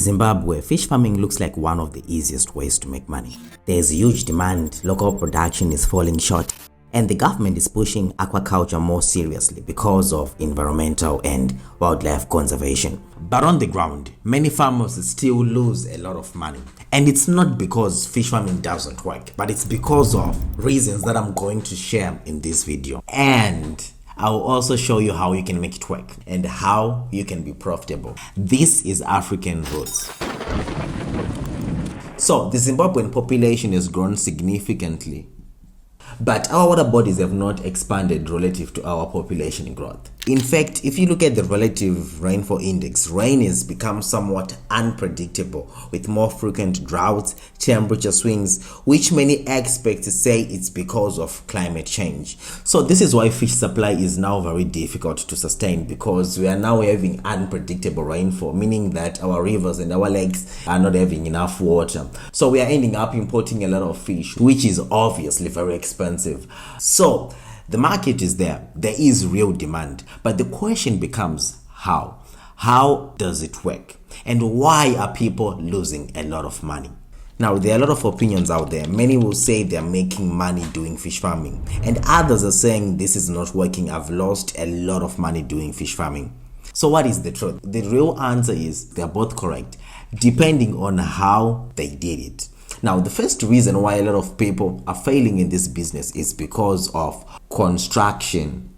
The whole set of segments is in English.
Zimbabwe, fish farming looks like one of the easiest ways to make money. There's huge demand, local production is falling short, and the government is pushing aquaculture more seriously because of environmental and wildlife conservation. But on the ground, many farmers still lose a lot of money. And it's not because fish farming doesn't work, but it's because of reasons that I'm going to share in this video. And I'll also show you how you can make it work and how you can be profitable. This is African Roots. So the Zimbabwean population has grown significantly, but our water bodies have not expanded relative to our population growth. In fact, if you look at the relative rainfall index, rain has become somewhat unpredictable with more frequent droughts, temperature swings, which many experts say it's because of climate change. So this is why fish supply is now very difficult to sustain, because we are now having unpredictable rainfall, meaning that our rivers and our lakes are not having enough water. So we are ending up importing a lot of fish, which is obviously very expensive. So the market is there is real demand, but the question becomes how? How does it work? And why are people losing a lot of money? Now, there are a lot of opinions out there. Many will say they're making money doing fish farming, and others are saying this is not working. I've lost a lot of money doing fish farming. So what is the truth? The real answer is they're both correct, depending on how they did it. Now, the first reason why a lot of people are failing in this business is because of construction.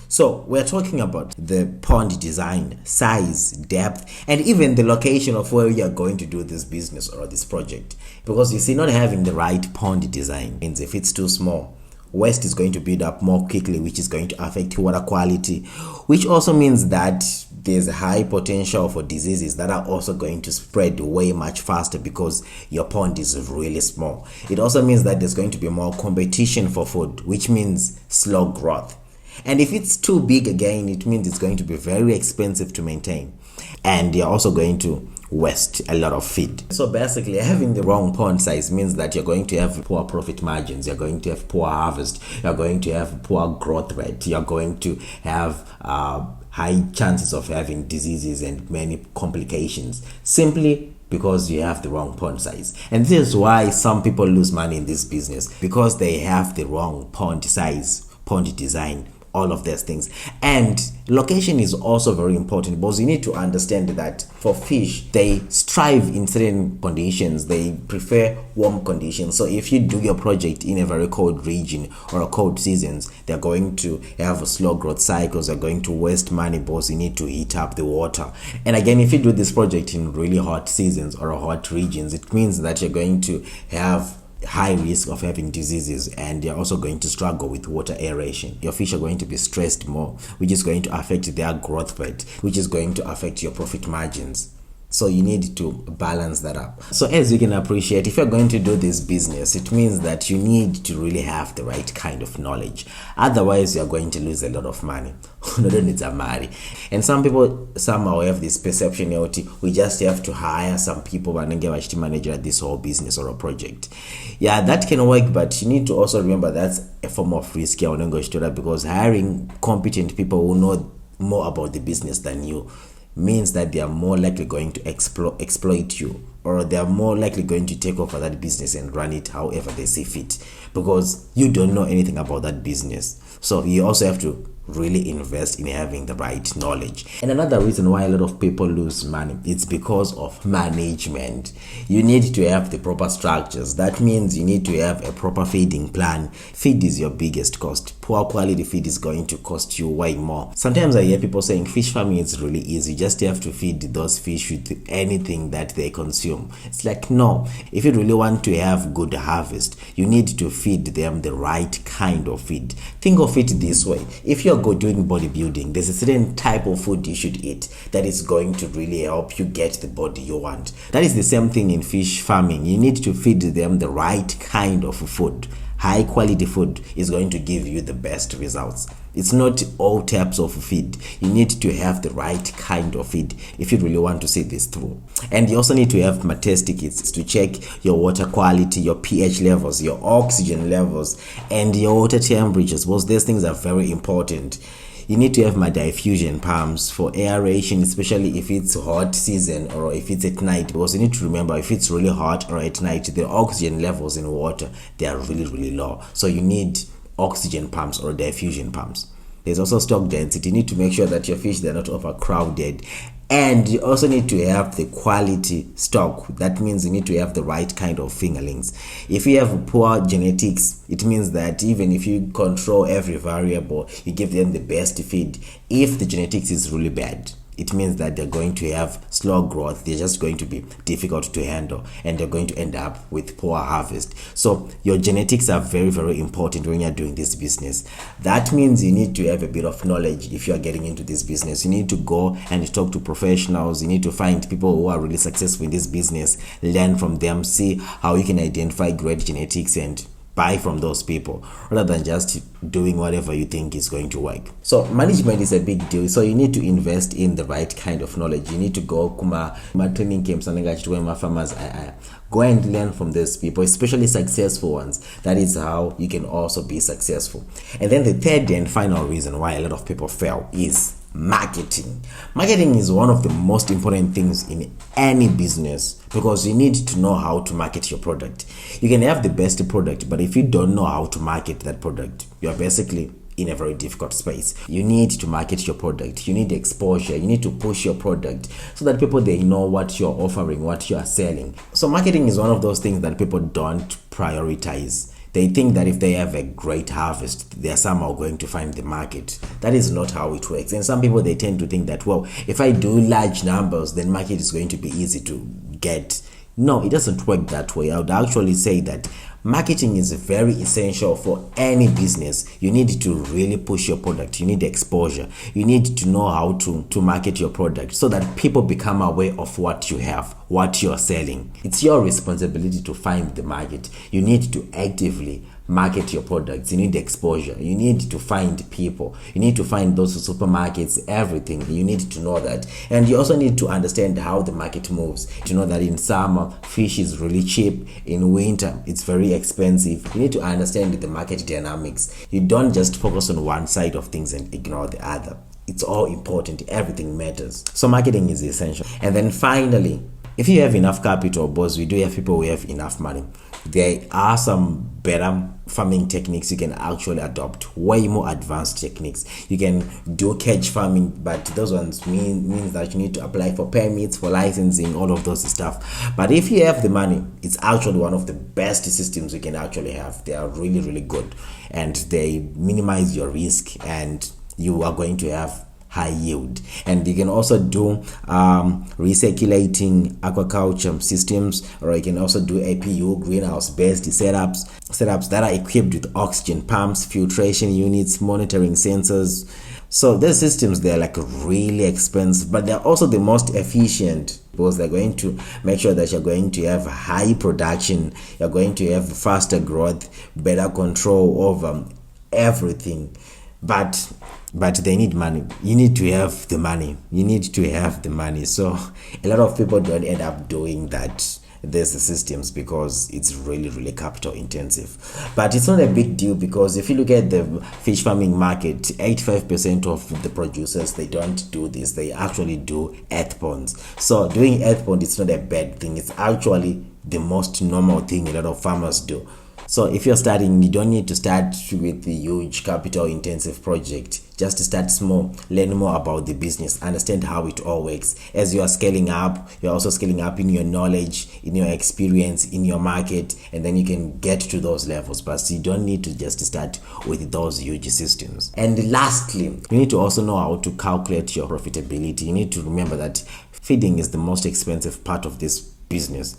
So we're talking about the pond design, size, depth, and even the location of where you are going to do this business or this project. Because you see, not having the right pond design means if it's too small, waste is going to build up more quickly, which is going to affect water quality, which also means that there's a high potential for diseases that are also going to spread way much faster because your pond is really small. It also means that there's going to be more competition for food, which means slow growth. And if it's too big again, it means it's going to be very expensive to maintain. And you're also going to waste a lot of feed. So basically, having the wrong pond size means that you're going to have poor profit margins, you're going to have poor harvest, you're going to have poor growth rate, you're going to have high chances of having diseases and many complications, simply because you have the wrong pond size. And this is why some people lose money in this business, because they have the wrong pond size, pond design, all of those things. And location is also very important, because you need to understand that for fish, they strive in certain conditions. They prefer warm conditions. So if you do your project in a very cold region or a cold seasons, they're going to have slow growth cycles. They're going to waste money because you need to heat up the water. And again, if you do this project in really hot seasons or hot regions, it means that you're going to have high risk of having diseases, and you're also going to struggle with water aeration. Your fish are going to be stressed more, which is going to affect their growth rate, which is going to affect your profit margins. So you need to balance that up. So as you can appreciate, if you're going to do this business, it means that you need to really have the right kind of knowledge. Otherwise, you're going to lose a lot of money. And some people somehow have this perception that we just have to hire some people and get manager this whole business or a project. Yeah, that can work, but you need to also remember that's a form of risk, because hiring competent people who know more about the business than you means that they are more likely going to exploit you, or they are more likely going to take over that business and run it however they see fit, because you don't know anything about that business. So you also have to really invest in having the right knowledge. And another reason why a lot of people lose money, it's because of management. You need to have the proper structures. That means you need to have a proper feeding plan. Feed is your biggest cost. Poor quality feed is going to cost you way more. Sometimes I hear people saying fish farming is really easy, you just have to feed those fish with anything that they consume. It's like, no, if you really want to have good harvest, you need to feed them the right kind of feed. Think of it this way: if you're doing bodybuilding, there's a certain type of food you should eat that is going to really help you get the body you want. That is the same thing in fish farming. You need to feed them the right kind of food. High quality food is going to give you the best results. It's not all types of feed. You need to have the right kind of feed if you really want to see this through. And you also need to have test kits to check your water quality, your pH levels, your oxygen levels, and your water temperatures, because these things are very important. You need to have my diffusion pumps for aeration, especially if it's hot season or if it's at night, because you need to remember, if it's really hot or at night, the oxygen levels in water, they are really low. So you need oxygen pumps or diffusion pumps. There's also stock density. You need to make sure that your fish, they're not overcrowded. And you also need to have the quality stock. That means you need to have the right kind of fingerlings. If you have poor genetics, it means that even if you control every variable, you give them the best feed, if the genetics is really bad, it means that they're going to have slow growth. They're just going to be difficult to handle, and they're going to end up with poor harvest. So your genetics are very important when you're doing this business. That means you need to have a bit of knowledge. If you are getting into this business, you need to go and talk to professionals. You need to find people who are really successful in this business, learn from them, see how you can identify great genetics and buy from those people, rather than just doing whatever you think is going to work. So management is a big deal. So you need to invest in the right kind of knowledge. You need to go kuma training camps and farmers go and learn from those people, especially successful ones. That is how you can also be successful. And then the third and final reason why a lot of people fail is marketing. Marketing is one of the most important things in any business, because you need to know how to market your product. You can have the best product, but if you don't know how to market that product, you're basically in a very difficult space. You need to market your product. You need exposure. You need to push your product so that people, they know what you're offering, what you are selling. So marketing is one of those things that people don't prioritize. They think that if they have a great harvest, they are somehow going to find the market. That is not how it works. And some people, they tend to think that, well, if I do large numbers, then market is going to be easy to get. No, it doesn't work that way. I would actually say that marketing is very essential for any business. You need to really push your product. You need exposure. You need to know how to market your product so that people become aware of what you have, what you're selling. It's your responsibility to find the market. You need to actively market your products. You need exposure. You need to find people. You need to find those supermarkets, everything. You need to know that. And you also need to understand how the market moves. To know that in summer, fish is really cheap. In winter, it's very expensive. You need to understand the market dynamics. You don't just focus on one side of things and ignore the other. It's all important. Everything matters. So marketing is essential. And then finally, if you have enough capital, boss, we do have people who have enough money. There are some better farming techniques you can actually adopt, way more advanced techniques. You can do cage farming, but those ones means that you need to apply for permits, for licensing, all of those stuff. But if you have the money, it's actually one of the best systems you can actually have. They are really good, and they minimize your risk, and you are going to have high yield. And you can also do recirculating aquaculture systems, or you can also do APU, greenhouse based setups that are equipped with oxygen pumps, filtration units, monitoring sensors. So these systems, they're like really expensive, but they're also the most efficient, because they're going to make sure that you're going to have high production, you're going to have faster growth, better control over everything. But they need money. You need to have the money. You need to have the money. So a lot of people don't end up doing that. There's the systems, because it's really capital intensive. But it's not a big deal, because if you look at the fish farming market, 85% of the producers, they don't do this. They actually do earth ponds. So doing earth pond, it's not a bad thing. It's actually the most normal thing a lot of farmers do. So if you're starting, you don't need to start with the huge capital intensive project. Just start small, learn more about the business, understand how it all works. As you are scaling up, you're also scaling up in your knowledge, in your experience, in your market, and then you can get to those levels. But you don't need to just start with those huge systems. And lastly, you need to also know how to calculate your profitability. You need to remember that feeding is the most expensive part of this business.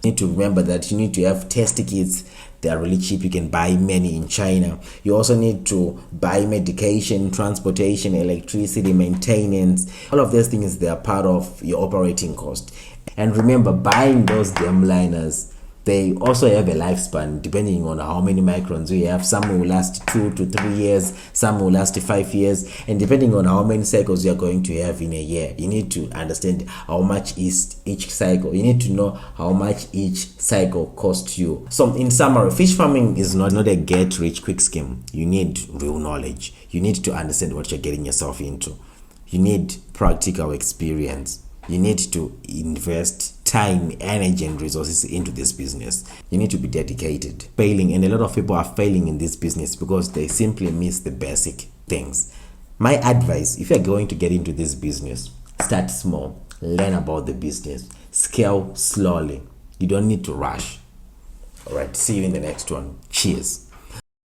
You need to remember that you need to have test kits. They are really cheap. You can buy many in China. You also need to buy medication, transportation, electricity, maintenance. All of those things, they are part of your operating cost. And remember, buying those dam liners, they also have a lifespan depending on how many microns you have. Some will last 2 to 3 years, some will last 5 years, and depending on how many cycles you are going to have in a year, you need to understand how much is each cycle. You need to know how much each cycle costs you. So in summary, fish farming is not a get rich quick scheme. You need real knowledge. You need to understand what you're getting yourself into. You need practical experience. You need to invest time, energy, and resources into this business. You need to be dedicated. Failing, and a lot of people are failing in this business because they simply miss the basic things. My advice, if you're going to get into this business, start small, learn about the business, scale slowly. You don't need to rush. All right, see you in the next one. Cheers.